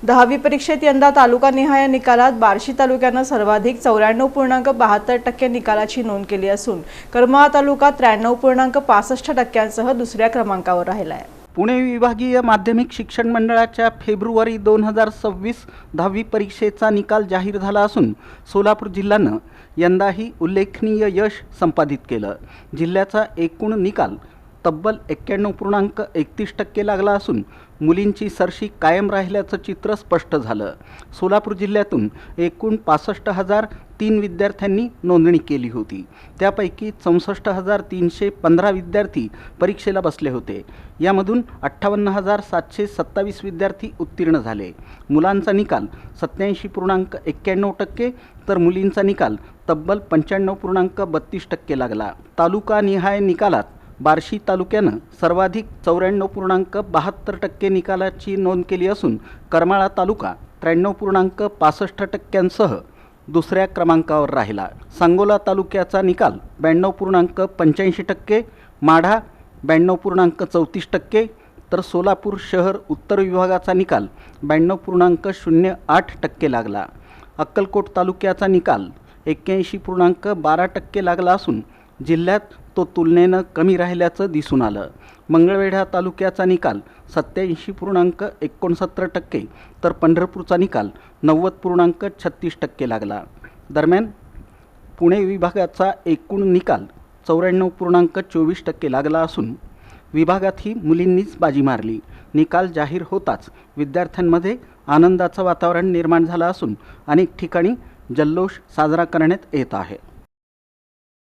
10वी परीक्षेत यंदा तालुकानिहाय निकालात बार्शी तालुक्यानं सर्वाधिक 94.72% निकालाची नोंद केली असून करमाळा तालुका 93.65% दुसऱ्या क्रमांकावर राहिला आहे। पुणे विभागीय माध्यमिक शिक्षण मंडळाच्या फेब्रुवारी 2026 10वी परीक्षेचा निकाल जाहीर झाला असून सोलापूर जिल्ह्यानं यंदाही उल्लेखनीय यश संपादित केलं। जिल्ह्याचा एकूण निकाल तब्बल 91.31% लागला असून मुलींची सरशी कायम राहिल्याचं चित्र स्पष्ट झालं। सोलापूर जिल्ह्यातून एकूण 65,003 विद्यार्थ्यांनी नोंदणी केली होती। त्यापैकी 64,315 विद्यार्थी परीक्षेला बसले होते। यामधून 58,727 विद्यार्थी उत्तीर्ण झाले। मुलांचा निकाल 87.91% तर मुलींचा निकाल तब्बल 95.32% लागला। तालुकानिहाय निकालात बार्शी तालुक्यानं सर्वाधिक 94.72% निकालाची नोंद केली असून करमाळा तालुका 93.65% दुसऱ्या क्रमांकावर राहिला। सांगोला तालुक्याचा निकाल 92.85%, माढा 92.34%, तर सोलापूर शहर उत्तर विभागाचा निकाल 92.08% लागला। अक्कलकोट तालुक्याचा निकाल 81.12% लागला असून जिल्ह्यात तो तुलनेनं कमी राहिल्याचं दिसून आलं। मंगळवेढा तालुक्याचा निकाल 87.69%, तर पंढरपूरचा निकाल 90.36% लागला। दरम्यान पुणे विभागाचा एकूण निकाल 94.24% लागला असून विभागातही मुलींनीच बाजी मारली। निकाल जाहीर होताच विद्यार्थ्यांमध्ये आनंदाचं वातावरण निर्माण झालं असून अनेक ठिकाणी जल्लोष साजरा करण्यात येत आहे।